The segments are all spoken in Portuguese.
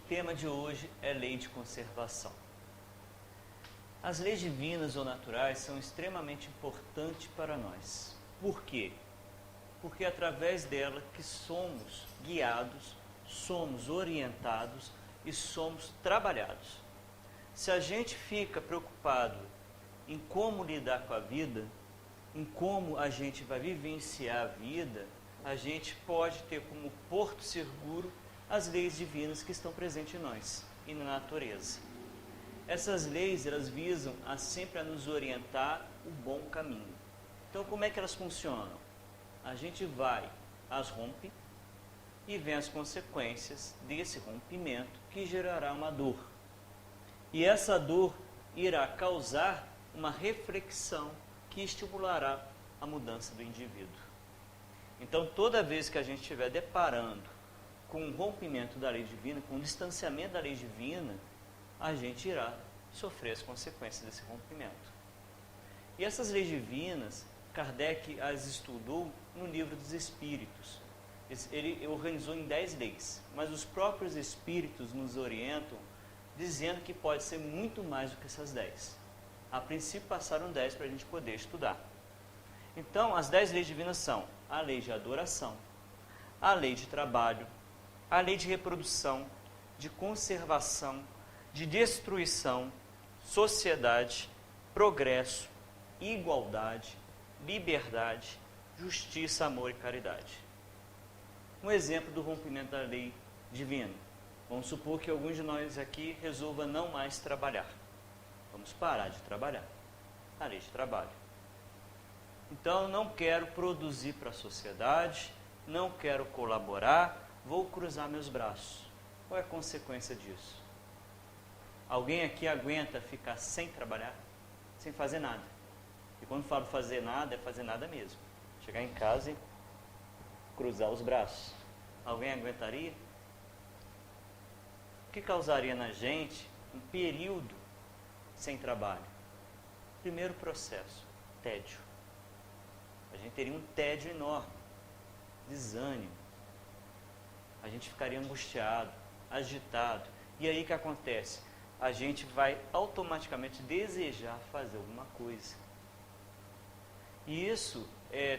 tema de hoje é lei de conservação. As leis divinas ou naturais são extremamente importantes para nós. Por quê? Porque é através dela que somos guiados, somos orientados e somos trabalhados. Se a gente fica preocupado em como lidar com a vida, em como a gente vai vivenciar a vida, a gente pode ter como porto seguro as leis divinas que estão presentes em nós e na natureza. Essas leis, elas visam sempre a nos orientar o bom caminho. Então, como é que elas funcionam? A gente as rompe e vem as consequências desse rompimento que gerará uma dor. E essa dor irá causar uma reflexão que estimulará a mudança do indivíduo. Então, toda vez que a gente estiver deparando com o rompimento da lei divina, com o distanciamento da lei divina, a gente irá sofrer as consequências desse rompimento. E essas leis divinas, Kardec as estudou no Livro dos Espíritos. Ele organizou em 10 leis, mas os próprios Espíritos nos orientam dizendo que pode ser muito mais do que essas 10. A princípio passaram 10 para a gente poder estudar. Então, as 10 leis divinas são a lei de adoração, a lei de trabalho, a lei de reprodução, de conservação, de destruição, sociedade, progresso, igualdade, liberdade, justiça, amor e caridade. Um exemplo do rompimento da lei divina. Vamos supor que alguns de nós aqui resolva não mais trabalhar. Vamos parar de trabalhar. A lei de trabalho. Então, eu não quero produzir para a sociedade, não quero colaborar, vou cruzar meus braços. Qual é a consequência disso? Alguém aqui aguenta ficar sem trabalhar? Sem fazer nada? E quando falo fazer nada, é fazer nada mesmo. Chegar em casa e cruzar os braços. Alguém aguentaria? O que causaria na gente um período sem trabalho? Primeiro processo, tédio. A gente teria um tédio enorme, desânimo. A gente ficaria angustiado, agitado. E aí o que acontece? A gente vai automaticamente desejar fazer alguma coisa. E isso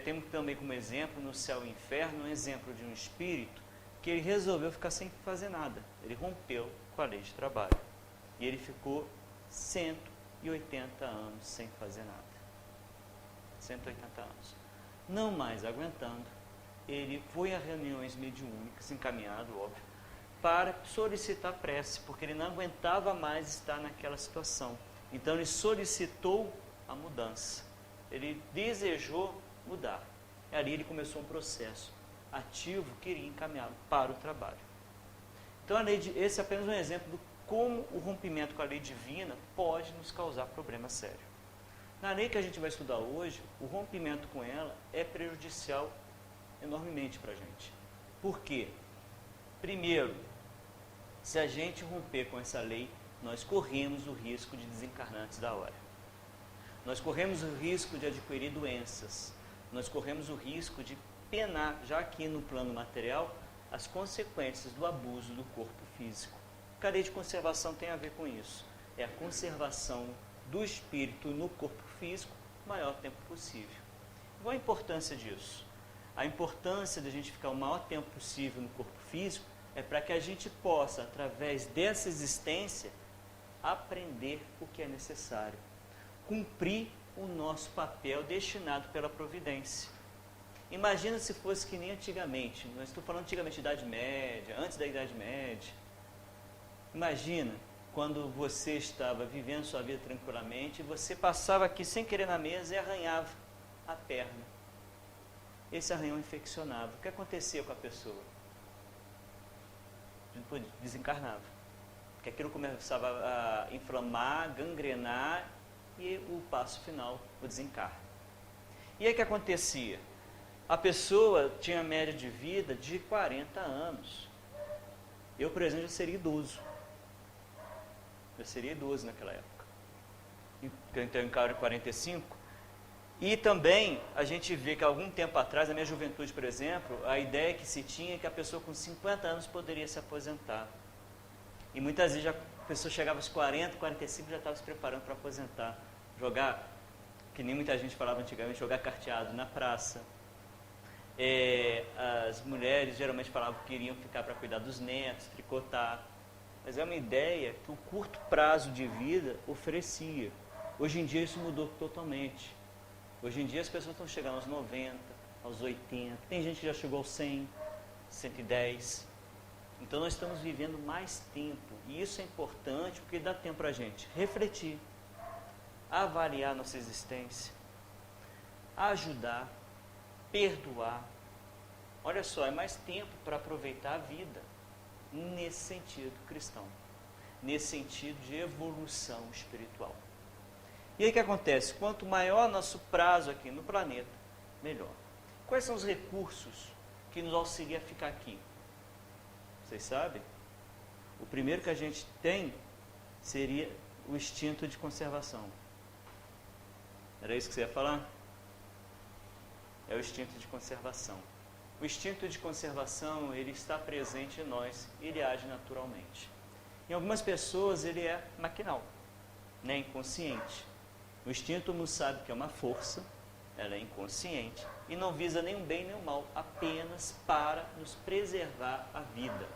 temos também como exemplo no Céu e Inferno, um exemplo de um espírito que ele resolveu ficar sem fazer nada. Ele rompeu com a lei de trabalho. E ele ficou 180 anos sem fazer nada. 180 anos. Não mais aguentando, ele foi a reuniões mediúnicas, encaminhado, óbvio, para solicitar prece, porque ele não aguentava mais estar naquela situação. Então ele solicitou a mudança. Ele desejou mudar. E ali ele começou um processo ativo que iria encaminhá-lo para o trabalho. Então esse é apenas um exemplo de como o rompimento com a lei divina pode nos causar problema sério. Na lei que a gente vai estudar hoje, o rompimento com ela é prejudicial enormemente para a gente. Por quê? Primeiro, se a gente romper com essa lei, nós corremos o risco de desencarnar antes da hora. Nós corremos o risco de adquirir doenças. Nós corremos o risco de penar, já aqui no plano material, as consequências do abuso do corpo físico. A lei de conservação tem a ver com isso. É a conservação do espírito no corpo físico o maior tempo possível. Qual a importância disso? A importância de a gente ficar o maior tempo possível no corpo físico é para que a gente possa, através dessa existência, aprender o que é necessário. Cumprir o nosso papel destinado pela providência. Imagina se fosse que nem antigamente, nós estamos falando antigamente da Idade Média, antes da Idade Média. Imagina quando você estava vivendo sua vida tranquilamente, você passava aqui sem querer na mesa e arranhava a perna. Esse arranhão infeccionava. O que acontecia com a pessoa? Desencarnava. Porque aquilo começava a inflamar, gangrenar e o passo final, o desencarne. E aí o que acontecia? A pessoa tinha média de vida de 40 anos. Eu, por exemplo, já seria idoso. Eu seria idoso naquela época. Eu tenho 45. E também a gente vê que algum tempo atrás, na minha juventude, por exemplo, a ideia que se tinha é que a pessoa com 50 anos poderia se aposentar. E muitas vezes a pessoa chegava aos 40, 45 já estava se preparando para aposentar. Jogar, que nem muita gente falava antigamente, jogar carteado na praça. As mulheres geralmente falavam que queriam ficar para cuidar dos netos, tricotar. Mas é uma ideia que o curto prazo de vida oferecia. Hoje em dia isso mudou totalmente. Hoje em dia as pessoas estão chegando aos 90, aos 80, tem gente que já chegou aos 100, 110. Então nós estamos vivendo mais tempo. E isso é importante porque dá tempo para a gente refletir, avaliar nossa existência, ajudar, perdoar. Olha só, é mais tempo para aproveitar a vida nesse sentido cristão, nesse sentido de evolução espiritual. E aí o que acontece? Quanto maior nosso prazo aqui no planeta, melhor. Quais são os recursos que nos auxiliam a ficar aqui? Vocês sabem? O primeiro que a gente tem seria o instinto de conservação. Era isso que você ia falar? É o instinto de conservação. O instinto de conservação, ele está presente em nós, ele age naturalmente. Em algumas pessoas ele é maquinal, né? Inconsciente. O instinto não sabe que é uma força, ela é inconsciente e não visa nem o bem nem o mal, apenas para nos preservar a vida.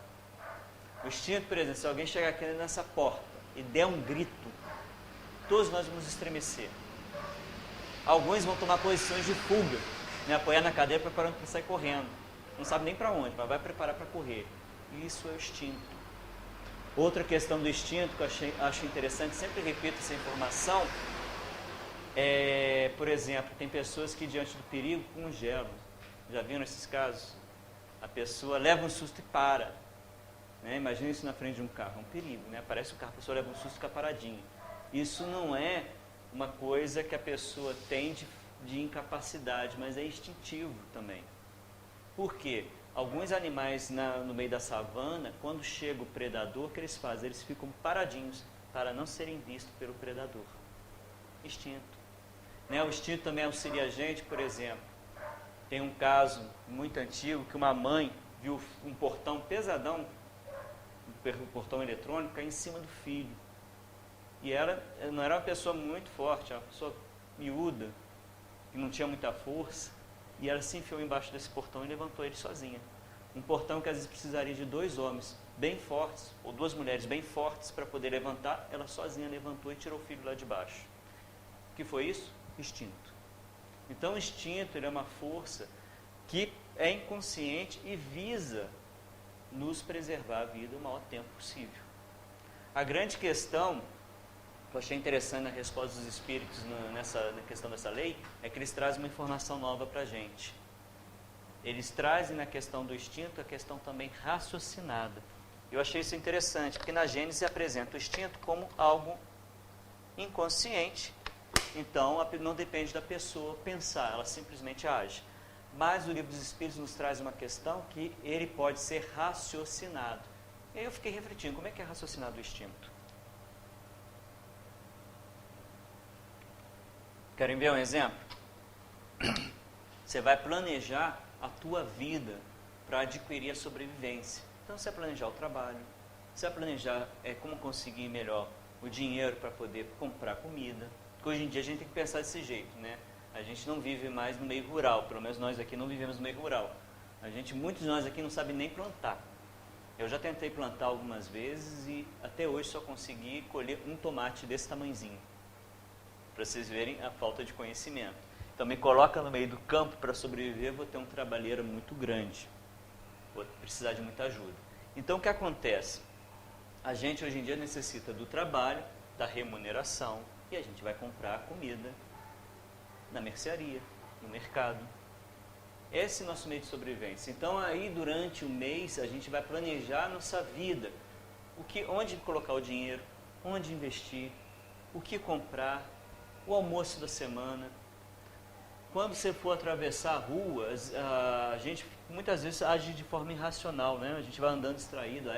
O instinto, por exemplo, se alguém chegar aqui nessa porta e der um grito, todos nós vamos estremecer. Alguns vão tomar posições de fuga, né, apoiar na cadeira preparando para sair correndo. Não sabe nem para onde, mas vai preparar para correr. Isso é o instinto. Outra questão do instinto que eu acho interessante, sempre repito essa informação, por exemplo, tem pessoas que diante do perigo congelam. Já viram esses casos? A pessoa leva um susto e para. Né? Imagina isso na frente de um carro, é um perigo, né? Aparece o carro, a pessoa leva um susto e fica paradinha. Isso não é uma coisa que a pessoa tem de incapacidade, mas é instintivo também. Por quê? Alguns animais no meio da savana, quando chega o predador, o que eles fazem? Eles ficam paradinhos para não serem vistos pelo predador. Instinto. Né? O instinto também auxilia a gente, por exemplo. Tem um caso muito antigo que uma mãe viu um portão pesadão, um portão eletrônico, cair em cima do filho. E ela não era uma pessoa muito forte, era uma pessoa miúda, que não tinha muita força. E ela se enfiou embaixo desse portão e levantou ele sozinha. Um portão que às vezes precisaria de 2 homens bem fortes, ou 2 mulheres bem fortes para poder levantar, ela sozinha levantou e tirou o filho lá de baixo. O que foi isso? Instinto. Então o instinto, ele é uma força que é inconsciente e visa nos preservar a vida o maior tempo possível. A grande questão que eu achei interessante na resposta dos espíritos na questão dessa lei, é que eles trazem uma informação nova para a gente. Eles trazem na questão do instinto a questão também raciocinada. Eu achei isso interessante, porque na Gênesis apresenta o instinto como algo inconsciente, então não depende da pessoa pensar, ela simplesmente age. Mas o Livro dos Espíritos nos traz uma questão que ele pode ser raciocinado. E aí eu fiquei refletindo, como é que é raciocinado o instinto? Querem ver um exemplo? Você vai planejar a tua vida para adquirir a sobrevivência. Então você vai planejar o trabalho, você vai planejar como conseguir melhor o dinheiro para poder comprar comida. Porque hoje em dia a gente tem que pensar desse jeito, né? A gente não vive mais no meio rural, pelo menos nós aqui não vivemos no meio rural. Muitos de nós aqui não sabem nem plantar. Eu já tentei plantar algumas vezes e até hoje só consegui colher um tomate desse tamanhozinho. Para vocês verem a falta de conhecimento. Então me coloca no meio do campo para sobreviver, vou ter um trabalheiro muito grande. Vou precisar de muita ajuda. Então o que acontece? A gente hoje em dia necessita do trabalho, da remuneração, e a gente vai comprar comida na mercearia, no mercado. Esse é o nosso meio de sobrevivência. Então aí durante o mês a gente vai planejar a nossa vida. Onde colocar o dinheiro, onde investir, o que comprar, o almoço da semana. Quando você for atravessar ruas, a gente muitas vezes age de forma irracional, né? A gente vai andando distraído,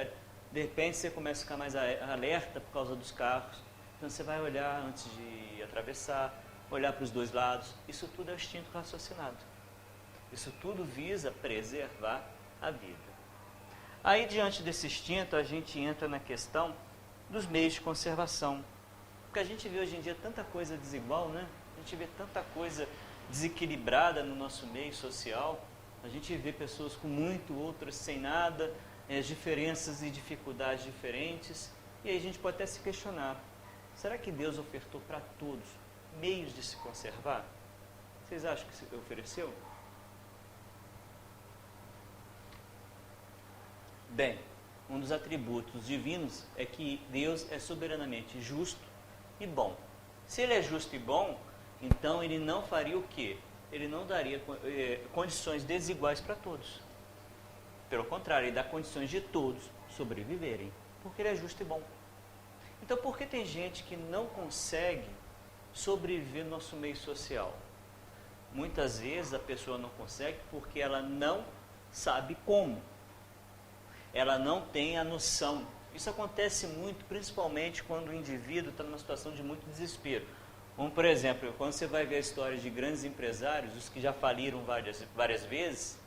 de repente você começa a ficar mais alerta por causa dos carros. Então você vai olhar antes de atravessar, olhar para os 2 lados. Isso tudo é o instinto raciocinado. Isso tudo visa preservar a vida. Aí, diante desse instinto, a gente entra na questão dos meios de conservação. Porque a gente vê hoje em dia tanta coisa desigual, né? A gente vê tanta coisa desequilibrada no nosso meio social. A gente vê pessoas com muito, outras sem nada, diferenças e dificuldades diferentes. E aí a gente pode até se questionar, será que Deus ofertou para todos meios de se conservar? Vocês acham que se ofereceu? Bem, um dos atributos divinos é que Deus é soberanamente justo e bom. Se Ele é justo e bom, então Ele não faria o quê? Ele não daria condições desiguais para todos. Pelo contrário, Ele dá condições de todos sobreviverem, porque Ele é justo e bom. Então, por que tem gente que não consegue sobreviver no nosso meio social? Muitas vezes a pessoa não consegue porque ela não sabe como. Ela não tem a noção. Isso acontece muito, principalmente quando o indivíduo está numa situação de muito desespero. Como, por exemplo, quando você vai ver a história de grandes empresários, os que já faliram várias vezes,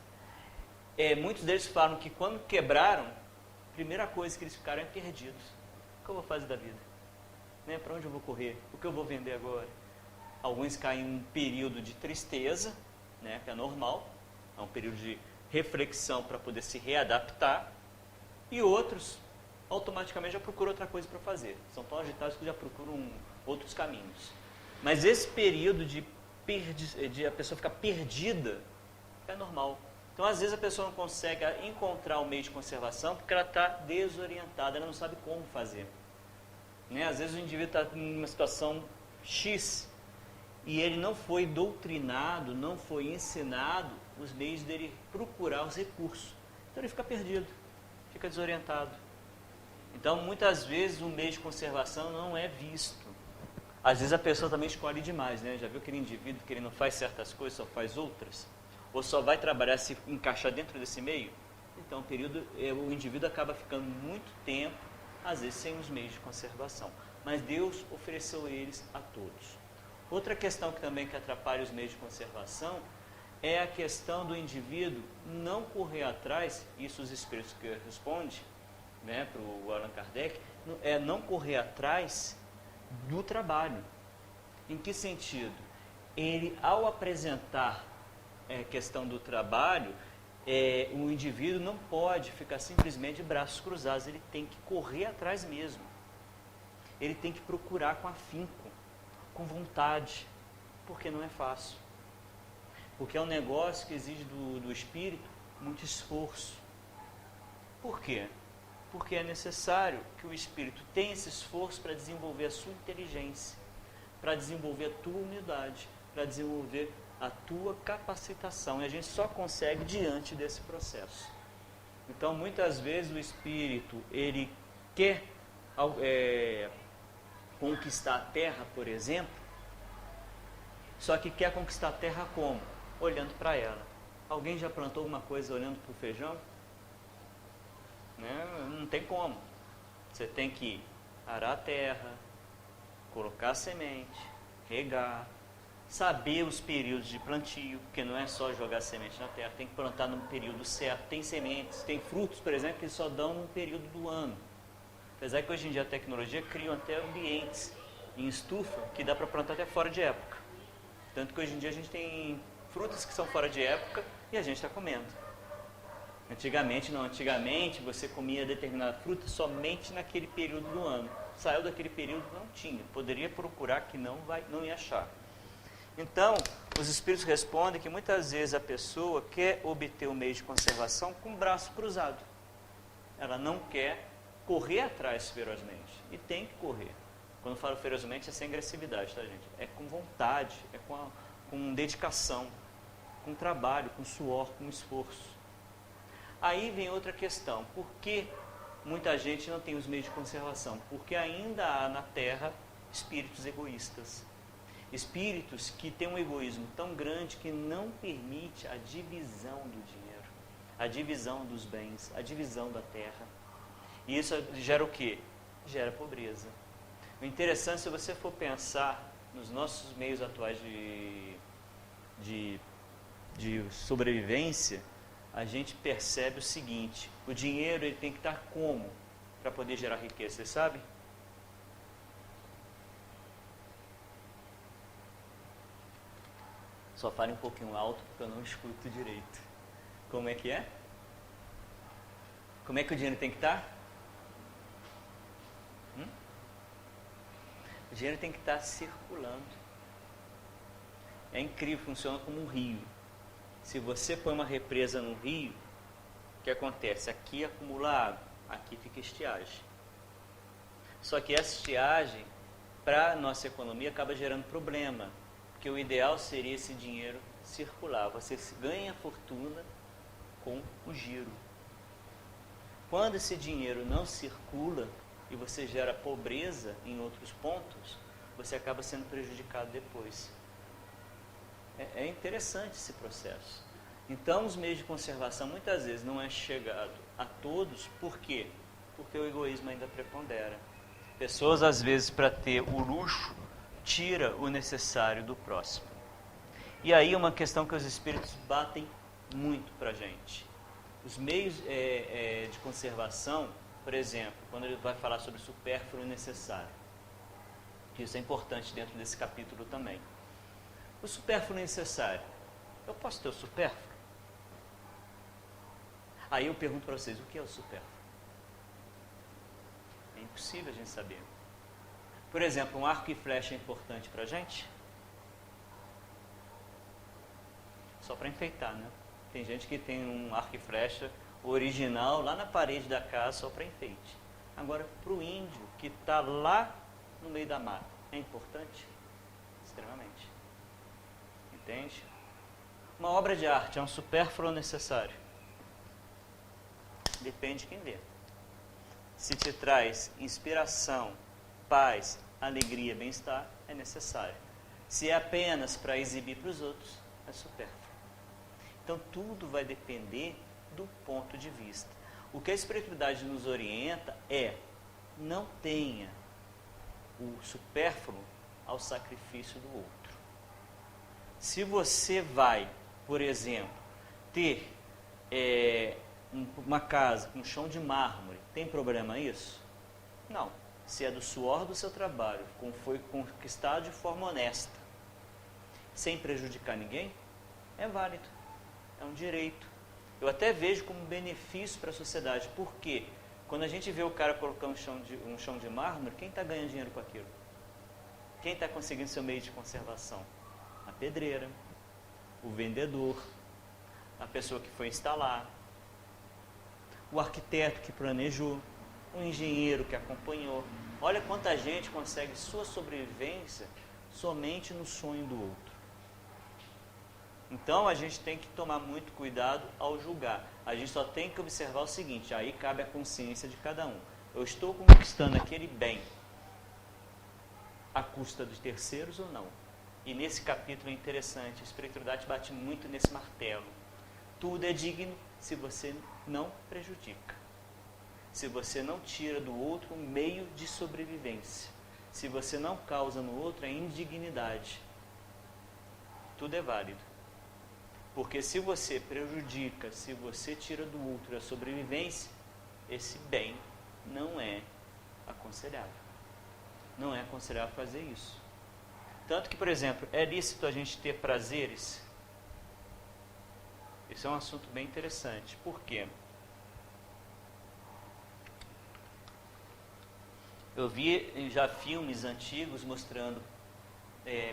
muitos deles falam que quando quebraram, a primeira coisa que eles ficaram é perdidos. O que eu vou fazer da vida? Né? Para onde eu vou correr? O que eu vou vender agora? Alguns caem em um período de tristeza, né, que é normal, é um período de reflexão para poder se readaptar, e outros automaticamente já procuram outra coisa para fazer. São tão agitados que já procuram outros caminhos. Mas esse período de a pessoa ficar perdida é normal. Então, às vezes, a pessoa não consegue encontrar o meio de conservação porque ela está desorientada, ela não sabe como fazer. Né? Às vezes, o indivíduo está numa situação X e ele não foi doutrinado, não foi ensinado os meios dele procurar os recursos. Então, ele fica perdido, fica desorientado. Então, muitas vezes, o meio de conservação não é visto. Às vezes, a pessoa também escolhe demais, né? Já viu aquele indivíduo que ele não faz certas coisas, só faz outras? Ou só vai trabalhar se encaixar dentro desse meio? Então, o indivíduo acaba ficando muito tempo, às vezes, sem os meios de conservação. Mas Deus ofereceu eles a todos. Outra questão que também atrapalha os meios de conservação é a questão do indivíduo não correr atrás, isso os espíritos que respondem, né, para o Allan Kardec, é não correr atrás do trabalho. Em que sentido? Ele, ao apresentar a questão do trabalho, o indivíduo não pode ficar simplesmente de braços cruzados, ele tem que correr atrás mesmo. Ele tem que procurar com afinco, com vontade, porque não é fácil. Porque é um negócio que exige do espírito muito esforço. Por quê? Porque é necessário que o espírito tenha esse esforço para desenvolver a sua inteligência, para desenvolver a tua humildade, para desenvolver a tua capacitação. E a gente só consegue diante desse processo. Então, muitas vezes o espírito, ele quer conquistar a terra, por exemplo, só que quer conquistar a terra como? Olhando para ela. Alguém já plantou alguma coisa olhando para o feijão? Né? Não tem como. Você tem que arar a terra, colocar a semente, regar, saber os períodos de plantio, porque não é só jogar semente na terra, tem que plantar no período certo. Tem sementes, tem frutos, por exemplo, que só dão num período do ano. Apesar que hoje em dia a tecnologia cria até ambientes em estufa que dá para plantar até fora de época. Tanto que hoje em dia a gente tem frutas que são fora de época e a gente está comendo. Antigamente não, antigamente você comia determinada fruta somente naquele período do ano. Saiu daquele período, não tinha. Poderia procurar que não ia achar. Então, os espíritos respondem que muitas vezes a pessoa quer obter o meio de conservação com o braço cruzado. Ela não quer correr atrás ferozmente. E tem que correr. Quando eu falo ferozmente é sem agressividade, tá, gente? É com vontade, é com dedicação, com trabalho, com suor, com esforço. Aí vem outra questão. Por que muita gente não tem os meios de conservação? Porque ainda há na Terra espíritos egoístas. Espíritos que têm um egoísmo tão grande que não permite a divisão do dinheiro, a divisão dos bens, a divisão da terra. E isso gera o quê? Gera pobreza. O interessante, se você for pensar nos nossos meios atuais de sobrevivência, a gente percebe o seguinte: o dinheiro ele tem que estar como para poder gerar riqueza, vocês sabem? Só fale um pouquinho alto porque eu não escuto direito. Como é que é? Como é que o dinheiro tem que estar? O dinheiro tem que estar circulando. É incrível, funciona como um rio. Se você põe uma represa no rio, o que acontece? Aqui acumula água, aqui fica estiagem. Só que essa estiagem, para a nossa economia, acaba gerando problema. Porque o ideal seria esse dinheiro circular. Você ganha fortuna com o giro. Quando esse dinheiro não circula e você gera pobreza em outros pontos, você acaba sendo prejudicado depois. É interessante esse processo. Então, os meios de conservação muitas vezes não é chegado a todos. Por quê? Porque o egoísmo ainda prepondera. Pessoas, às vezes, para ter o luxo, tira o necessário do próximo. E aí uma questão que os espíritos batem muito para a gente. Os meios de conservação, por exemplo, quando ele vai falar sobre supérfluo e necessário, que isso é importante dentro desse capítulo também. O supérfluo e necessário. Eu posso ter o supérfluo? Aí eu pergunto para vocês, o que é o supérfluo? É impossível a gente saber. Por exemplo, um arco e flecha é importante para a gente? Só para enfeitar, né? Tem gente que tem um arco e flecha original lá na parede da casa só para enfeite. Agora, para o índio que está lá no meio da mata, é importante? Extremamente. Entende? Uma obra de arte é um supérfluo ou necessário? Depende de quem vê. Se te traz inspiração, paz, alegria, bem-estar, é necessário. Se é apenas para exibir para os outros, é supérfluo. Então, tudo vai depender do ponto de vista. O que a espiritualidade nos orienta é: não tenha o supérfluo ao sacrifício do outro. Se você vai, por exemplo, ter uma casa com chão de mármore, tem problema isso? Não. Se é do suor do seu trabalho, como foi conquistado de forma honesta, sem prejudicar ninguém, é válido. É um direito. Eu até vejo como benefício para a sociedade. Por quê? Quando a gente vê o cara colocando um chão de mármore, quem está ganhando dinheiro com aquilo? Quem está conseguindo seu meio de conservação? A pedreira, o vendedor, a pessoa que foi instalar, o arquiteto que planejou, o engenheiro que acompanhou. Olha quanta gente consegue sua sobrevivência somente no sonho do outro. Então a gente tem que tomar muito cuidado ao julgar. A gente só tem que observar o seguinte: aí cabe a consciência de cada um. Eu estou conquistando aquele bem à custa dos terceiros ou não? E nesse capítulo é interessante, a espiritualidade bate muito nesse martelo. Tudo é digno se você não prejudica. Se você não tira do outro um meio de sobrevivência. Se você não causa no outro a indignidade. Tudo é válido. Porque se você prejudica, se você tira do outro a sobrevivência, esse bem não é aconselhável. Não é aconselhável fazer isso. Tanto que, por exemplo, é lícito a gente ter prazeres? Esse é um assunto bem interessante. Por quê? Eu vi já filmes antigos mostrando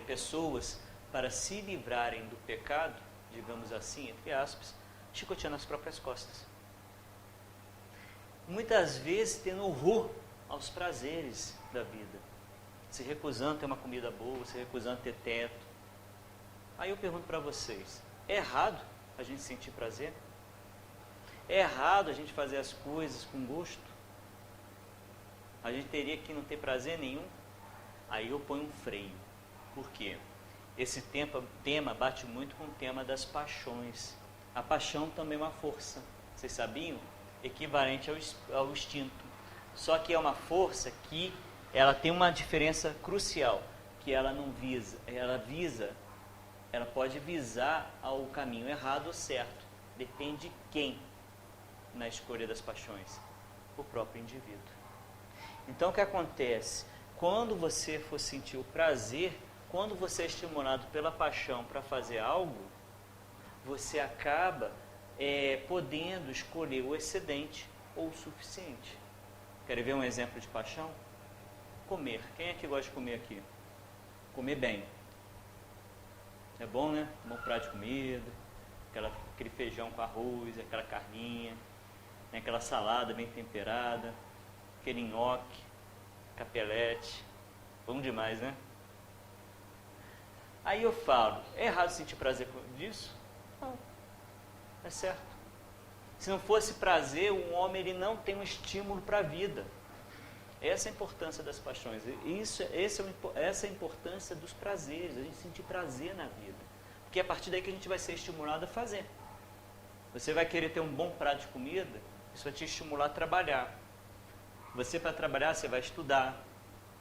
pessoas, para se livrarem do pecado, digamos assim, entre aspas, chicoteando as próprias costas. Muitas vezes tendo horror aos prazeres da vida. Se recusando a ter uma comida boa, se recusando a ter teto. Aí eu pergunto para vocês, é errado a gente sentir prazer? É errado a gente fazer as coisas com gosto? A gente teria que não ter prazer nenhum? Aí eu ponho um freio. Por quê? Esse tema bate muito com o tema das paixões. A paixão também é uma força, vocês sabiam? Equivalente ao instinto. Só que é uma força que ela tem uma diferença crucial, que ela não visa, ela pode visar ao caminho errado ou certo. Depende de quem na escolha das paixões? O próprio indivíduo. Então o que acontece? Quando você for sentir o prazer, quando você é estimulado pela paixão para fazer algo, você acaba podendo escolher o excedente ou o suficiente. Querem ver um exemplo de paixão? Comer. Quem é que gosta de comer aqui? Comer bem. É bom, né? Um bom prato de comida, aquele feijão com arroz, aquela carninha, né? Aquela salada bem temperada, aquele nhoque, capelete. Bom demais, né? Aí eu falo, é errado sentir prazer disso? Não, é certo. Se não fosse prazer, um homem ele não tem um estímulo para a vida. Essa é a importância das paixões. Essa é a importância dos prazeres, a gente sentir prazer na vida. Porque é a partir daí que a gente vai ser estimulado a fazer. Você vai querer ter um bom prato de comida, isso vai te estimular a trabalhar. Você, para trabalhar, você vai estudar,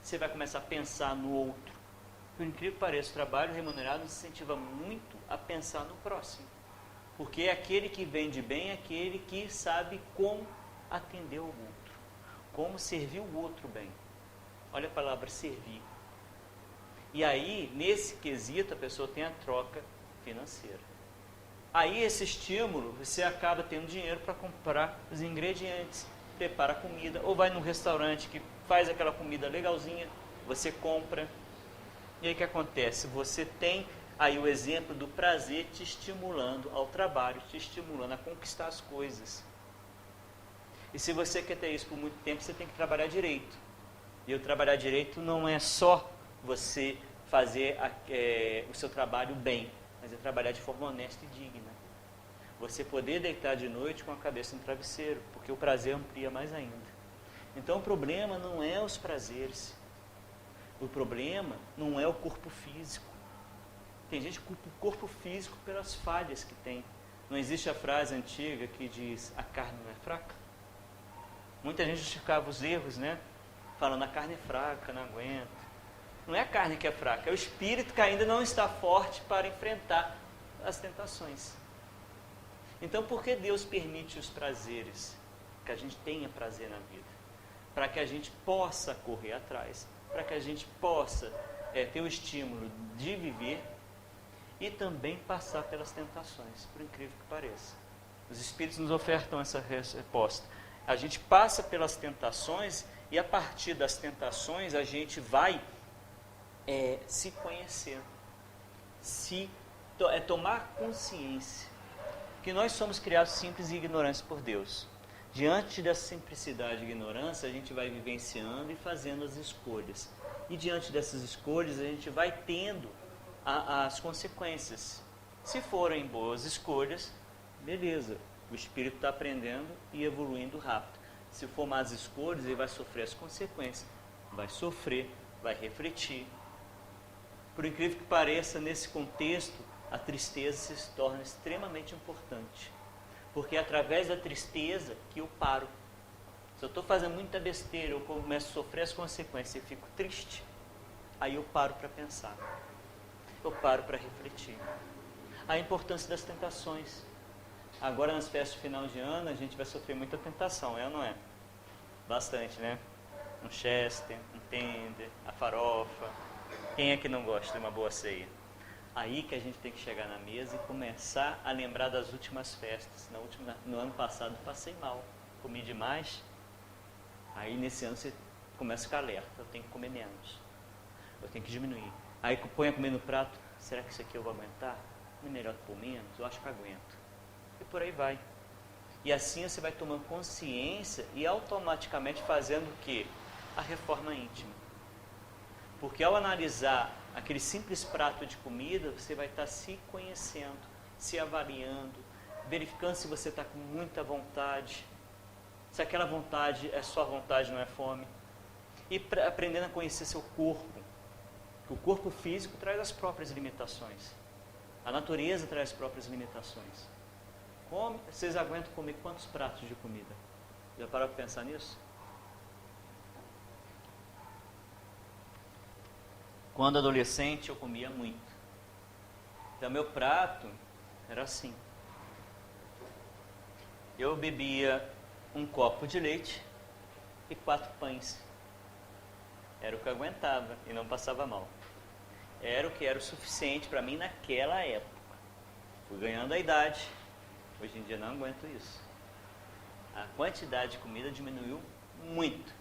você vai começar a pensar no outro. Por incrível que pareça, o trabalho remunerado nos incentiva muito a pensar no próximo. Porque é aquele que vende bem, é aquele que sabe como atender o outro, como servir o outro bem. Olha a palavra servir. E aí, nesse quesito, a pessoa tem a troca financeira. Aí, esse estímulo, você acaba tendo dinheiro para comprar os ingredientes, prepara a comida, ou vai num restaurante que faz aquela comida legalzinha, você compra. E aí o que acontece? Você tem aí o exemplo do prazer te estimulando ao trabalho, te estimulando a conquistar as coisas. E se você quer ter isso por muito tempo, você tem que trabalhar direito. E o trabalhar direito não é só você fazer o seu trabalho bem, mas é trabalhar de forma honesta e digna. Você poder deitar de noite com a cabeça no travesseiro, porque o prazer amplia mais ainda. Então o problema não é os prazeres. O problema não é o corpo físico. Tem gente que culpa o corpo físico pelas falhas que tem. Não existe a frase antiga que diz, a carne não é fraca? Muita gente justificava os erros, né? Falando, a carne é fraca, não aguenta. Não é a carne que é fraca, é o espírito que ainda não está forte para enfrentar as tentações. Então, por que Deus permite os prazeres? Que a gente tenha prazer na vida. Para que a gente possa correr atrás, para que a gente possa ter o estímulo de viver e também passar pelas tentações, por incrível que pareça. Os Espíritos nos ofertam essa resposta. A gente passa pelas tentações e a partir das tentações a gente vai se conhecer, tomar consciência que nós somos criados simples e ignorantes por Deus. Diante dessa simplicidade e ignorância, a gente vai vivenciando e fazendo as escolhas. E diante dessas escolhas, a gente vai tendo as consequências. Se forem boas escolhas, beleza, o espírito está aprendendo e evoluindo rápido. Se for más escolhas, ele vai sofrer as consequências. Vai sofrer, vai refletir. Por incrível que pareça, nesse contexto, a tristeza se torna extremamente importante. Porque é através da tristeza que eu paro. Se eu estou fazendo muita besteira, eu começo a sofrer as consequências e fico triste, aí eu paro para pensar. Eu paro para refletir. A importância das tentações. Agora nas festas de final de ano, a gente vai sofrer muita tentação, é ou não é? Bastante, né? Um chester, um tender, a farofa. Quem é que não gosta de uma boa ceia? Aí que a gente tem que chegar na mesa e começar a lembrar das últimas festas. No ano passado passei mal, comi demais. Aí nesse ano você começa a ficar alerta, eu tenho que comer menos, eu tenho que diminuir. Aí põe a comer no prato, será que isso aqui eu vou aguentar? Não é melhor por menos? Eu acho que aguento. E por aí vai. E assim você vai tomando consciência e automaticamente fazendo o quê? A reforma íntima. Porque ao analisar aquele simples prato de comida, você vai estar se conhecendo, se avaliando, verificando se você está com muita vontade, se aquela vontade é só vontade, não é fome. E aprendendo a conhecer seu corpo. O corpo físico traz as próprias limitações. A natureza traz as próprias limitações. Vocês aguentam comer quantos pratos de comida? Já pararam para pensar nisso? Quando adolescente eu comia muito. Então meu prato era assim. eu bebia um copo de leite e 4 pães. Era o que eu aguentava e não passava mal. Era o que era o suficiente para mim naquela época. Fui ganhando a idade. Hoje em dia não aguento isso. A quantidade de comida diminuiu muito.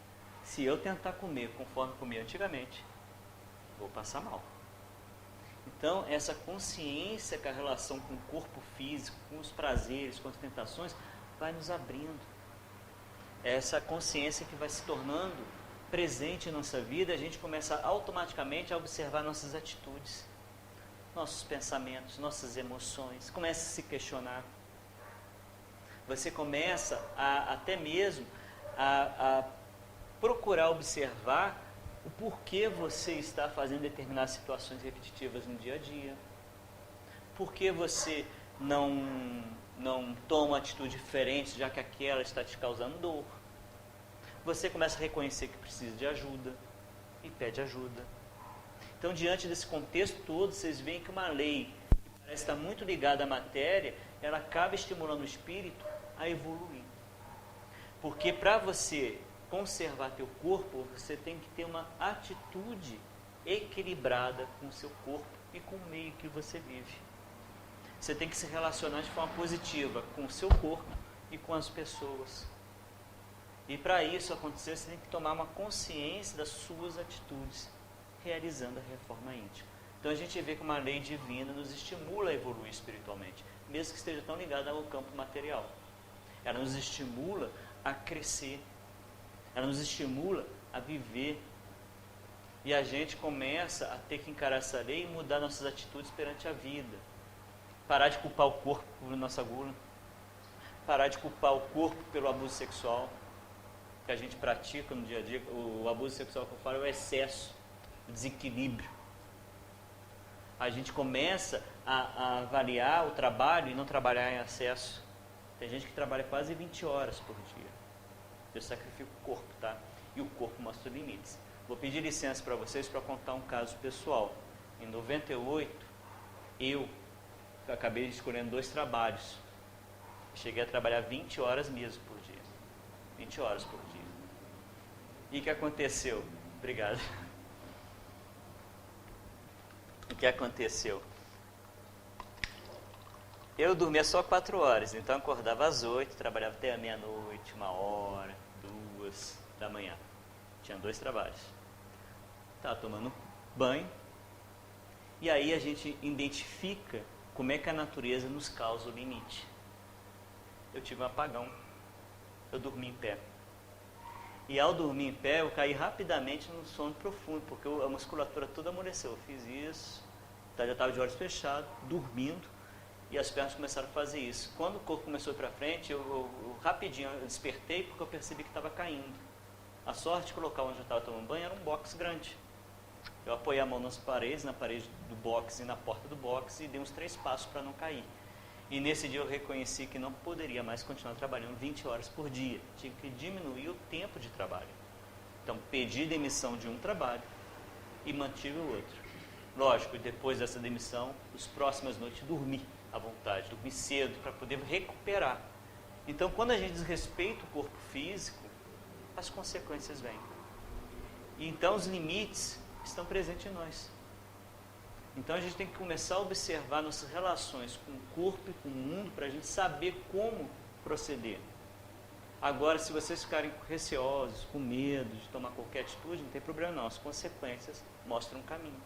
Se eu tentar comer conforme comia antigamente, vou passar mal. Então, essa consciência com a relação com o corpo físico, com os prazeres, com as tentações, vai nos abrindo. Essa consciência que vai se tornando presente em nossa vida, a gente começa automaticamente a observar nossas atitudes, nossos pensamentos, nossas emoções, começa a se questionar. Você começa até mesmo a procurar observar o porquê você está fazendo determinadas situações repetitivas no dia a dia. Por que você não toma uma atitude diferente, já que aquela está te causando dor. Você começa a reconhecer que precisa de ajuda e pede ajuda. Então, diante desse contexto todo, vocês veem que uma lei que parece estar muito ligada à matéria, ela acaba estimulando o espírito a evoluir. Porque para você conservar teu corpo, você tem que ter uma atitude equilibrada com o seu corpo e com o meio que você vive. Você tem que se relacionar de forma positiva com o seu corpo e com as pessoas. E para isso acontecer, você tem que tomar uma consciência das suas atitudes, realizando a reforma íntima. Então a gente vê que uma lei divina nos estimula a evoluir espiritualmente, mesmo que esteja tão ligada ao campo material. Ela nos estimula a crescer, ela nos estimula a viver. E a gente começa a ter que encarar essa lei e mudar nossas atitudes perante a vida. Parar de culpar o corpo por nossa gula, parar de culpar o corpo pelo abuso sexual que a gente pratica no dia a dia. O abuso sexual que eu falo é o excesso, o desequilíbrio. A gente começa a avaliar o trabalho e não trabalhar em excesso. Tem gente que trabalha quase 20 horas por dia. Eu sacrifico o corpo, tá? E o corpo mostra limites. Vou pedir licença para vocês para contar um caso pessoal. Em 98, eu acabei escolhendo 2 trabalhos. Cheguei a trabalhar 20 horas mesmo por dia. 20 horas por dia. E o que aconteceu? Obrigado. O que aconteceu? Eu dormia só 4 horas, então acordava às 8, trabalhava até a meia-noite, 1h, 2 da manhã. Tinha 2 trabalhos. Estava tomando banho. E aí a gente identifica como é que a natureza nos causa o limite. Eu tive um apagão. Eu dormi em pé. E ao dormir em pé, eu caí rapidamente no sono profundo, porque a musculatura toda amoleceu. Eu fiz isso, já estava de olhos fechados, dormindo, e as pernas começaram a fazer isso. Quando o corpo começou a ir para frente, eu rapidinho eu despertei, porque eu percebi que estava caindo. A sorte que o local onde eu estava tomando banho era um box grande. Eu apoiei a mão nas paredes, na parede do box e na porta do box, e dei uns 3 passos para não cair. E nesse dia eu reconheci que não poderia mais continuar trabalhando 20 horas por dia. Tive que diminuir o tempo de trabalho. Então, pedi demissão de um trabalho e mantive o outro. Lógico, depois dessa demissão, as próximas noites dormi à vontade, dormi cedo para poder recuperar. Então, quando a gente desrespeita o corpo físico, as consequências vêm. E então, os limites estão presentes em nós. Então a gente tem que começar a observar nossas relações com o corpo e com o mundo para a gente saber como proceder. Agora, se vocês ficarem receosos, com medo de tomar qualquer atitude, não tem problema não, as consequências mostram um caminho.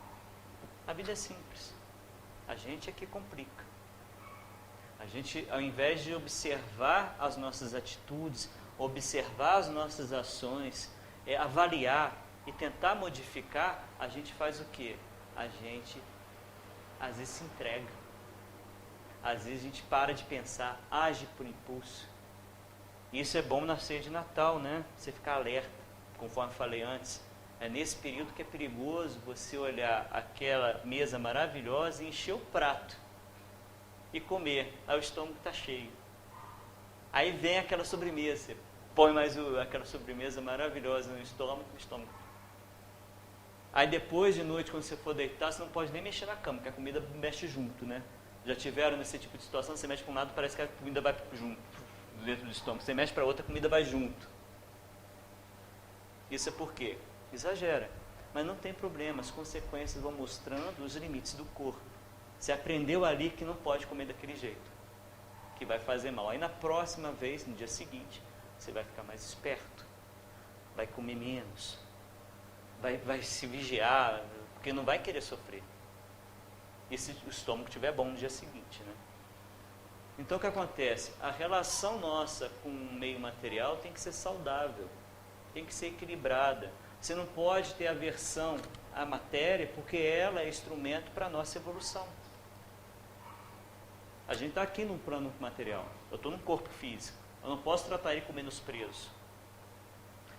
A vida é simples, a gente é que complica. A gente, ao invés de observar as nossas atitudes, observar as nossas ações, avaliar e tentar modificar, a gente faz o quê? A gente às vezes se entrega, às vezes a gente para de pensar, age por impulso. Isso é bom na ceia de Natal, né? Você ficar alerta, conforme falei antes. É nesse período que é perigoso você olhar aquela mesa maravilhosa e encher o prato e comer, aí o estômago está cheio. Aí vem aquela sobremesa, você põe mais aquela sobremesa maravilhosa no estômago, Aí depois de noite, quando você for deitar, você não pode nem mexer na cama, porque a comida mexe junto, né? Já tiveram nesse tipo de situação, você mexe para um lado, parece que a comida vai junto. dentro do estômago. Você mexe para outra, a comida vai junto. Isso é por quê? Exagera. Mas não tem problema, as consequências vão mostrando os limites do corpo. Você aprendeu ali que não pode comer daquele jeito, que vai fazer mal. Aí na próxima vez, no dia seguinte, você vai ficar mais esperto, vai comer menos, vai se vigiar, porque não vai querer sofrer. E se o estômago estiver bom no dia seguinte, né? Então o que acontece? A relação nossa com o meio material tem que ser saudável, tem que ser equilibrada. Você não pode ter aversão à matéria, porque ela é instrumento para a nossa evolução. A gente está aqui num plano material, eu estou num corpo físico, eu não posso tratar ele com menosprezo.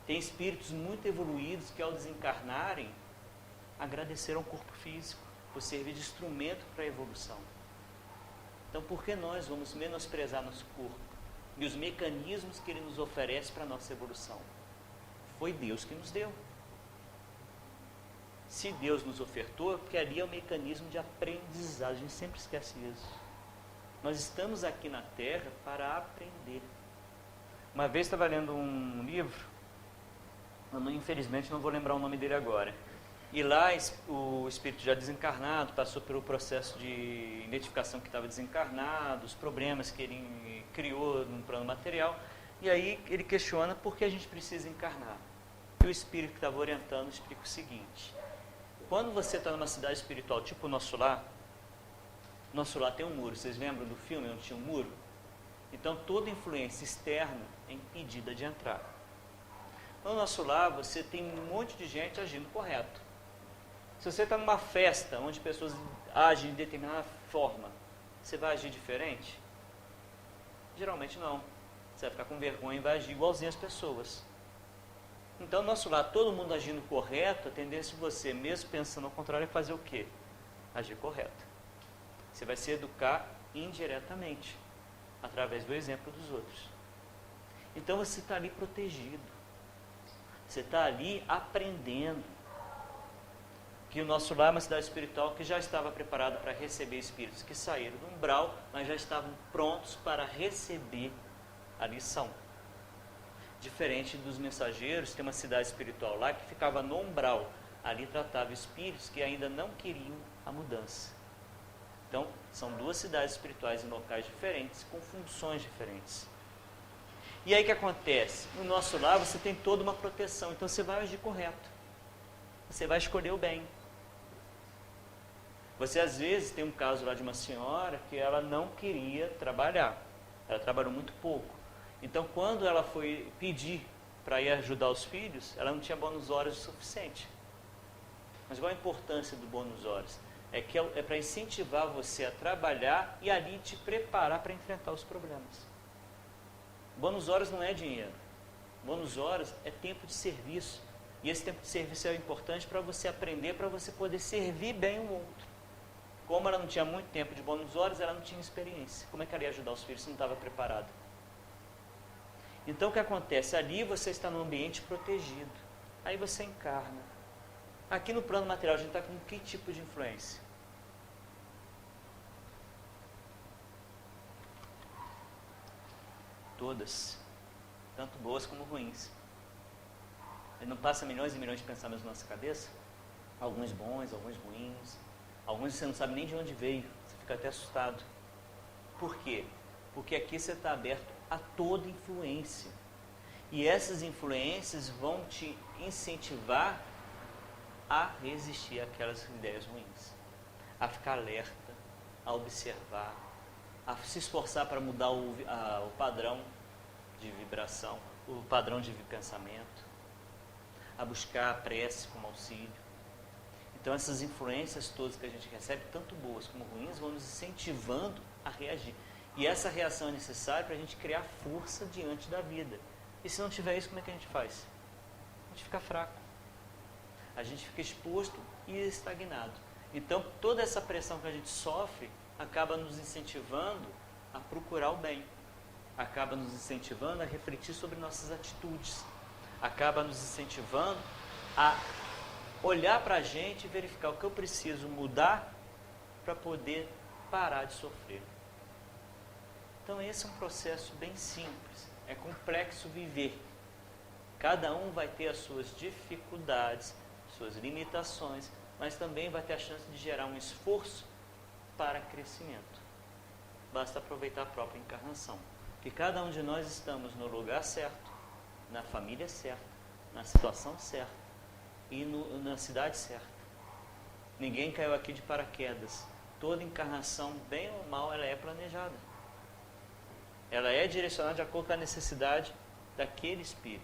Tem espíritos muito evoluídos que ao desencarnarem, agradeceram o corpo físico, por servir de instrumento para a evolução. Então por que nós vamos menosprezar nosso corpo e os mecanismos que ele nos oferece para a nossa evolução? Foi Deus que nos deu. Se Deus nos ofertou, é porque ali é um mecanismo de aprendizado, a gente sempre esquece isso. Nós estamos aqui na Terra para aprender. Uma vez estava lendo um livro, infelizmente não vou lembrar o nome dele agora, e lá o espírito já desencarnado passou pelo processo de identificação que estava desencarnado, os problemas que ele criou no plano material, e aí ele questiona por que a gente precisa encarnar. E o espírito que estava orientando explica o seguinte: quando você está numa cidade espiritual, tipo o nosso lar tem um muro. Vocês lembram do filme onde tinha um muro? Então toda influência externa é impedida de entrar. No nosso lar você tem um monte de gente agindo correto. Se você está numa festa onde pessoas agem de determinada forma, você vai agir diferente? Geralmente não. Você vai ficar com vergonha e vai agir igualzinho as pessoas. Então, no nosso lar, todo mundo agindo correto, a tendência de você, mesmo pensando ao contrário, é fazer o quê? Agir correto. Você vai se educar indiretamente, através do exemplo dos outros. Então, você está ali protegido. Você está ali aprendendo. Que o nosso lar é uma cidade espiritual que já estava preparada para receber espíritos que saíram do umbral, mas já estavam prontos para receber a lição. Diferente dos mensageiros, tem uma cidade espiritual lá que ficava no umbral. Ali tratava espíritos que ainda não queriam a mudança. Então, são duas cidades espirituais em locais diferentes, com funções diferentes. E aí o que acontece? No nosso lar você tem toda uma proteção, então você vai agir correto. Você vai escolher o bem. Você às vezes tem um caso lá de uma senhora que ela não queria trabalhar. Ela trabalhou muito pouco. Então quando ela foi pedir para ir ajudar os filhos, ela não tinha bônus horas o suficiente. Mas qual a importância do bônus horas? É que é para incentivar você a trabalhar e ali te preparar para enfrentar os problemas. Bônus horas não é dinheiro. Bônus horas é tempo de serviço. E esse tempo de serviço é importante para você aprender, para você poder servir bem o outro. Como ela não tinha muito tempo de bônus horas, ela não tinha experiência. Como é que ela ia ajudar os filhos se não estava preparada? Então o que acontece? Ali você está num ambiente protegido. Aí você encarna. Aqui no plano material a gente está com que tipo de influência? Todas. Tanto boas como ruins. Ele não passa milhões e milhões de pensamentos na nossa cabeça? Alguns bons, alguns ruins. Alguns você não sabe nem de onde veio. Você fica até assustado. Por quê? Porque aqui você está aberto a toda influência. E essas influências vão te incentivar a resistir àquelas ideias ruins. A ficar alerta, a observar, a se esforçar para mudar o padrão de vibração, o padrão de pensamento, a buscar a prece como auxílio. Então essas influências todas que a gente recebe, tanto boas como ruins, vão nos incentivando a reagir. E essa reação é necessária para a gente criar força diante da vida. E se não tiver isso, como é que a gente faz? A gente fica fraco. A gente fica exposto e estagnado. Então toda essa pressão que a gente sofre acaba nos incentivando a procurar o bem. Acaba nos incentivando a refletir sobre nossas atitudes. Acaba nos incentivando a olhar para a gente e verificar o que eu preciso mudar para poder parar de sofrer. Então esse é um processo bem simples, é complexo viver. Cada um vai ter as suas dificuldades, suas limitações, mas também vai ter a chance de gerar um esforço para crescimento. Basta aproveitar a própria encarnação, que cada um de nós estamos no lugar certo, na família certa, na situação certa e na cidade certa. Ninguém caiu aqui de paraquedas. Toda encarnação, bem ou mal, ela é planejada. Ela é direcionada de acordo com a necessidade daquele espírito,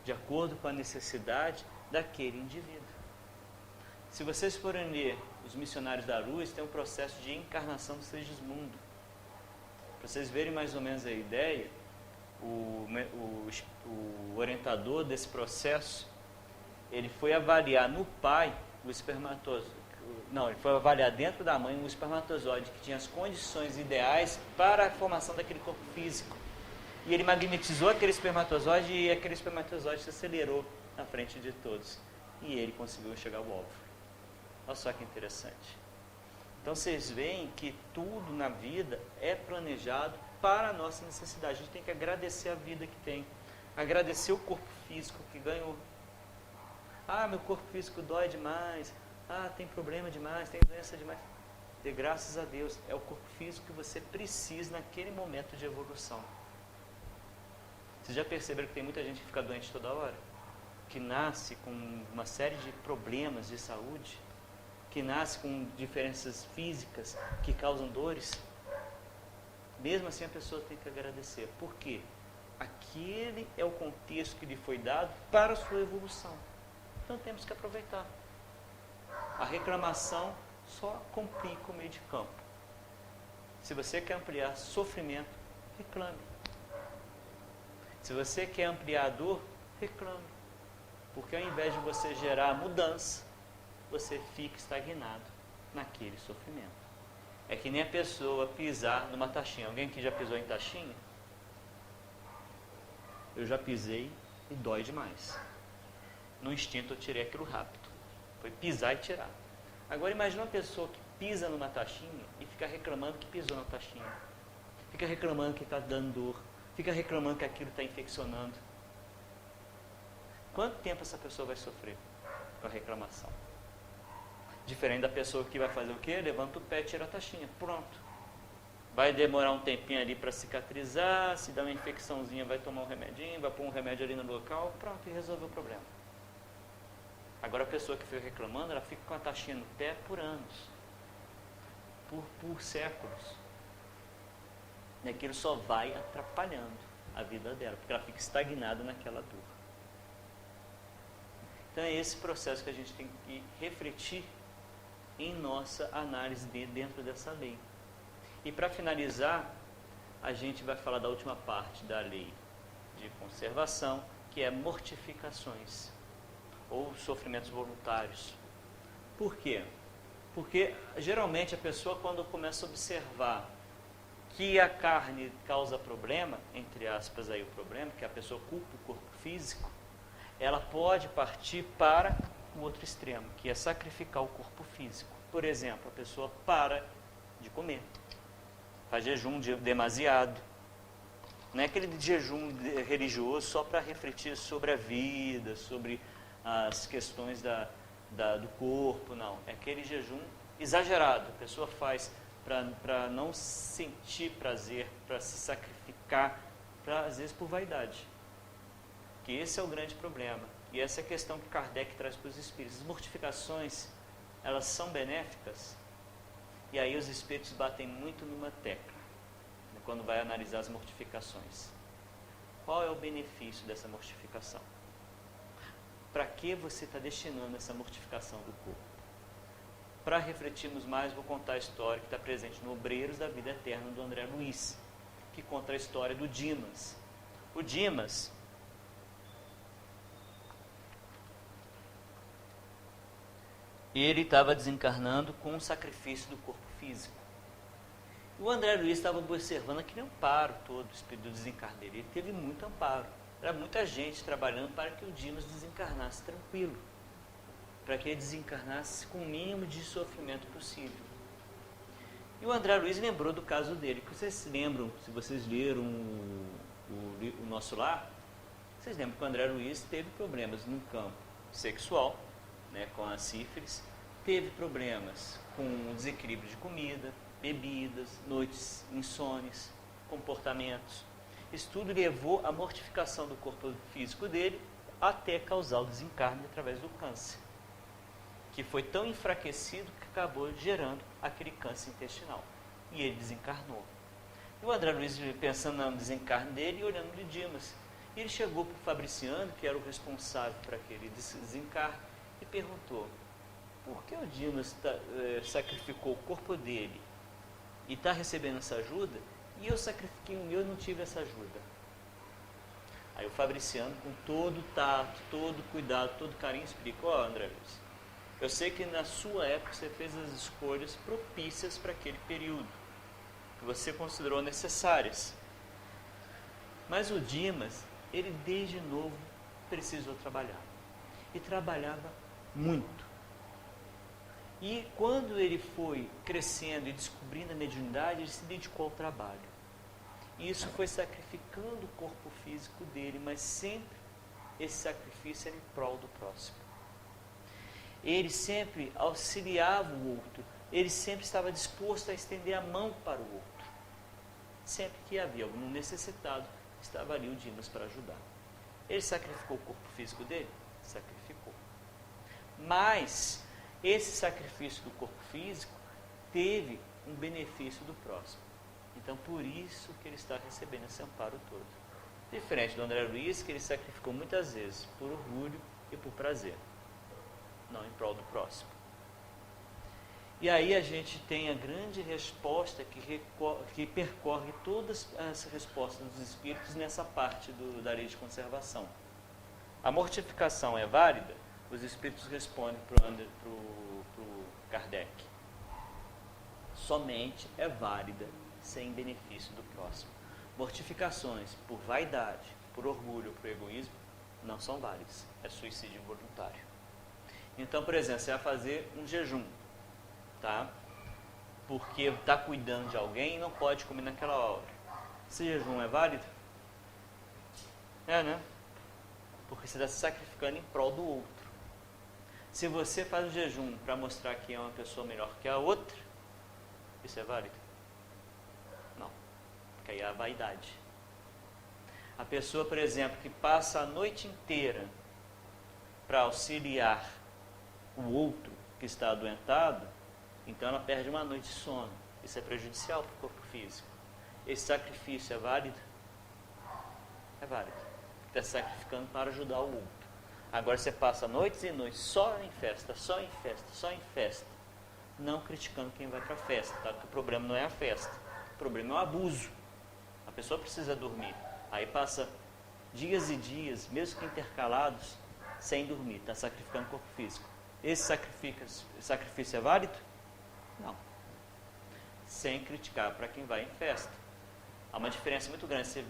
de acordo com a necessidade daquele indivíduo. Se vocês forem ler os Missionários da Luz, tem um processo de encarnação do Segismundo. Para vocês verem mais ou menos a ideia, o orientador desse processo, ele foi avaliar no pai o espermatozoide. Não, ele foi avaliar dentro da mãe um espermatozoide que tinha as condições ideais para a formação daquele corpo físico. E ele magnetizou aquele espermatozoide e aquele espermatozoide se acelerou na frente de todos. E ele conseguiu chegar ao óvulo. Olha só que interessante. Então vocês veem que tudo na vida é planejado para a nossa necessidade. A gente tem que agradecer a vida que tem. Agradecer o corpo físico que ganhou. Ah, meu corpo físico dói demais. Ah, tem problema demais, tem doença demais. Dê graças a Deus. É o corpo físico que você precisa naquele momento de evolução. Vocês já perceberam que tem muita gente que fica doente toda hora? Que nasce com uma série de problemas de saúde? Que nasce com diferenças físicas que causam dores? Mesmo assim a pessoa tem que agradecer. Por quê? Aquele é o contexto que lhe foi dado para a sua evolução. Então temos que aproveitar. A reclamação só complica o meio de campo. Se você quer ampliar sofrimento, reclame. Se você quer ampliar a dor, reclame. Porque ao invés de você gerar mudança, você fica estagnado naquele sofrimento. É que nem a pessoa pisar numa taxinha. Alguém aqui já pisou em taxinha? Eu já pisei e dói demais. No instinto eu tirei aquilo rápido. Foi pisar e tirar. Agora imagina uma pessoa que pisa numa taxinha e fica reclamando que pisou na taxinha. Fica reclamando que está dando dor. Fica reclamando que aquilo está infeccionando. Quanto tempo essa pessoa vai sofrer com a reclamação? Diferente da pessoa que vai fazer o quê? Levanta o pé e tira a taxinha. Pronto. Vai demorar um tempinho ali para cicatrizar. Se dá uma infecçãozinha, vai tomar um remedinho, vai pôr um remédio ali no local. Pronto, e resolveu o problema. Agora a pessoa que fica reclamando, ela fica com a taxinha no pé por anos. Por séculos. E aquilo só vai atrapalhando a vida dela, porque ela fica estagnada naquela dor. Então é esse processo que a gente tem que refletir em nossa análise dentro dessa lei. E para finalizar, a gente vai falar da última parte da lei de conservação, que é mortificações ou sofrimentos voluntários. Por quê? Porque geralmente a pessoa, quando começa a observar que a carne causa problema, entre aspas aí o problema, que a pessoa culpa o corpo físico, ela pode partir para o outro extremo, que é sacrificar o corpo físico. Por exemplo, a pessoa para de comer, faz jejum demasiado. Não é aquele jejum religioso só para refletir sobre a vida, sobre as questões do corpo, não. É aquele jejum exagerado. A pessoa faz para não sentir prazer, para se sacrificar, às vezes por vaidade. Que esse é o grande problema. E essa é a questão que Kardec traz para os espíritos. As mortificações, elas são benéficas? E aí os espíritos batem muito numa tecla, né, quando vai analisar as mortificações. Qual é o benefício dessa mortificação? Para que você está destinando essa mortificação do corpo? Para refletirmos mais, vou contar a história que está presente no Obreiros da Vida Eterna, do André Luiz, que conta a história do Dimas. O Dimas, ele estava desencarnando com o sacrifício do corpo físico. O André Luiz estava observando aquele amparo todo do desencarne dele. Ele teve muito amparo. Era muita gente trabalhando para que o Dimas desencarnasse tranquilo, para que ele desencarnasse com o mínimo de sofrimento possível. E o André Luiz lembrou do caso dele, que vocês se lembram, se vocês leram o Nosso Lar, vocês lembram que o André Luiz teve problemas no campo sexual, né, com a sífilis, teve problemas com desequilíbrio de comida, bebidas, noites insônias, comportamentos. Isso tudo levou à mortificação do corpo físico dele até causar o desencarne através do câncer, que foi tão enfraquecido que acabou gerando aquele câncer intestinal. E ele desencarnou. E o André Luiz, pensando no desencarne dele e olhando para Dimas, ele chegou para o Fabriciano, que era o responsável por aquele desencarne, e perguntou: por que o Dimas sacrificou o corpo dele e está recebendo essa ajuda, e eu sacrifiquei o meu e não tive essa ajuda? Aí o Fabriciano, com todo o tato, todo o cuidado, todo o carinho, explica: ó, André Luiz, eu sei que na sua época você fez as escolhas propícias para aquele período, que você considerou necessárias. Mas o Dimas, ele desde novo precisou trabalhar. E trabalhava muito. E quando ele foi crescendo e descobrindo a mediunidade, ele se dedicou ao trabalho. E isso foi sacrificando o corpo físico dele, mas sempre esse sacrifício era em prol do próximo. Ele sempre auxiliava o outro, ele sempre estava disposto a estender a mão para o outro. Sempre que havia algum necessitado, estava ali o Dimas para ajudar. Ele sacrificou o corpo físico dele? Sacrificou. Mas esse sacrifício do corpo físico teve um benefício do próximo. Então, por isso que ele está recebendo esse amparo todo. Diferente do André Luiz, que ele sacrificou muitas vezes por orgulho e por prazer, não em prol do próximo. E aí a gente tem a grande resposta que percorre todas as respostas dos espíritos nessa parte da lei de conservação. A mortificação é válida? Os espíritos respondem para o Kardec: somente é válida sem benefício do próximo. Mortificações por vaidade, por orgulho, por egoísmo, não são válidas. É suicídio involuntário. Então, por exemplo, você vai fazer um jejum, tá? Porque está cuidando de alguém e não pode comer naquela hora. Esse jejum é válido? É, né? Porque você está se sacrificando em prol do outro. Se você faz o jejum para mostrar que é uma pessoa melhor que a outra, isso é válido? Não. Porque aí é a vaidade. A pessoa, por exemplo, que passa a noite inteira para auxiliar o outro que está adoentado, então ela perde uma noite de sono. Isso é prejudicial para o corpo físico. Esse sacrifício é válido? É válido. Está se sacrificando para ajudar o outro. Agora você passa noites e noites só em festa, só em festa, só em festa, não criticando quem vai para a festa, tá? Porque o problema não é a festa, o problema é o abuso. A pessoa precisa dormir, aí passa dias e dias, mesmo que intercalados, sem dormir, está sacrificando o corpo físico. Esse sacrifício é válido? Não. Sem criticar para quem vai em festa. Há uma diferença muito grande. Você,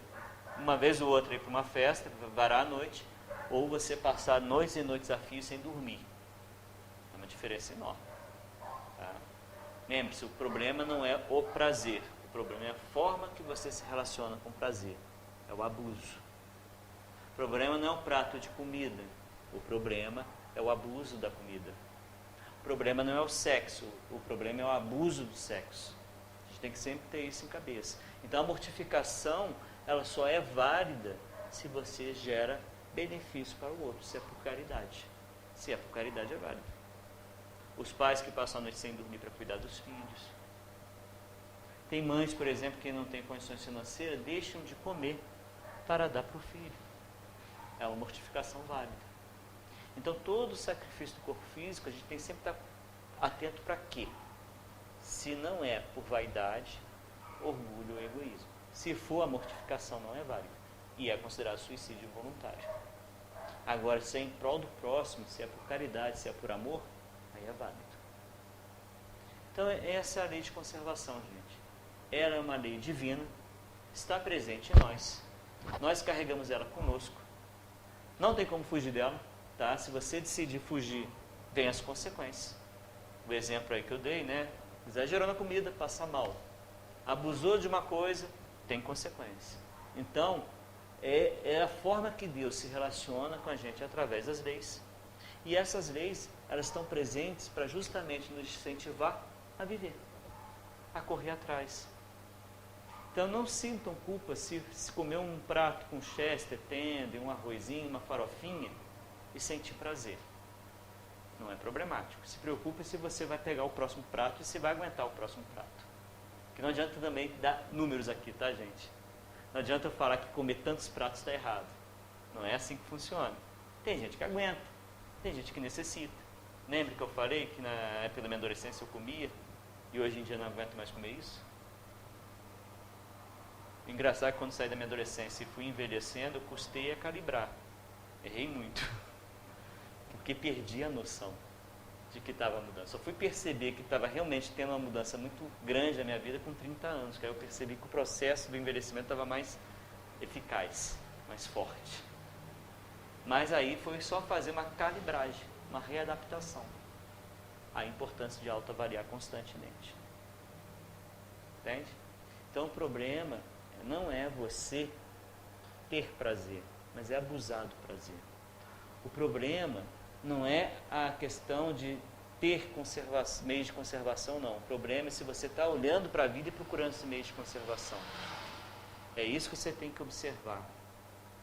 uma vez ou outra, ir para uma festa, varar à noite, ou você passar noites e noites a fio sem dormir. É uma diferença enorme. Tá? Lembre-se, o problema não é o prazer. O problema é a forma que você se relaciona com o prazer. É o abuso. O problema não é o prato de comida. O problema é o abuso da comida. O problema não é o sexo. O problema é o abuso do sexo. A gente tem que sempre ter isso em cabeça. Então a mortificação, ela só é válida se você gera benefício para o outro, se é por caridade. Se é por caridade, é válido. Os pais que passam a noite sem dormir para cuidar dos filhos. Tem mães, por exemplo, que não têm condições financeiras, deixam de comer para dar para o filho. É uma mortificação válida. Então, todo o sacrifício do corpo físico, a gente tem que sempre estar atento para quê? Se não é por vaidade, orgulho ou egoísmo. Se for, a mortificação não é válida e é considerado suicídio involuntário. Agora, se é em prol do próximo, se é por caridade, se é por amor, aí é válido. Então, essa é a lei de conservação, gente. Ela é uma lei divina, está presente em nós. Nós carregamos ela conosco. Não tem como fugir dela. Tá? Se você decidir fugir, vem as consequências. O exemplo aí que eu dei, né? Exagerou na comida, passa mal. Abusou de uma coisa, tem consequência. Então, é a forma que Deus se relaciona com a gente através das leis. E essas leis, elas estão presentes para justamente nos incentivar a viver, a correr atrás. Então não sintam culpa se comer um prato com chester, tender, um arrozinho, uma farofinha e sentir prazer. Não é problemático. Se preocupe se você vai pegar o próximo prato e se vai aguentar o próximo prato. Porque não adianta também dar números aqui, tá, gente? Não adianta eu falar que comer tantos pratos está errado. Não é assim que funciona. Tem gente que aguenta, tem gente que necessita. Lembra que eu falei que na época da minha adolescência eu comia e hoje em dia não aguento mais comer isso? Engraçado que quando saí da minha adolescência e fui envelhecendo, eu custei a calibrar. Errei muito. Porque perdi a noção de que estava mudando. Só fui perceber que estava realmente tendo uma mudança muito grande na minha vida com 30 anos. Que aí eu percebi que o processo do envelhecimento estava mais eficaz, mais forte. Mas aí foi só fazer uma calibragem, uma readaptação. A importância de autoavaliar constantemente. Entende? Então o problema não é você ter prazer, mas é abusar do prazer. O problema não é a questão de ter meios de conservação, não. O problema é se você está olhando para a vida e procurando esse meio de conservação. É isso que você tem que observar.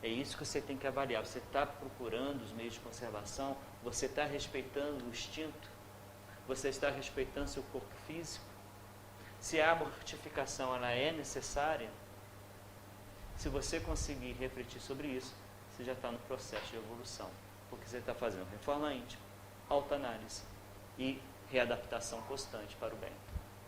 É isso que você tem que avaliar. Você está procurando os meios de conservação? Você está respeitando o instinto? Você está respeitando seu corpo físico? Se a mortificação ela é necessária, se você conseguir refletir sobre isso, você já está no processo de evolução. Porque você está fazendo reforma íntima, autoanálise e readaptação constante para o bem.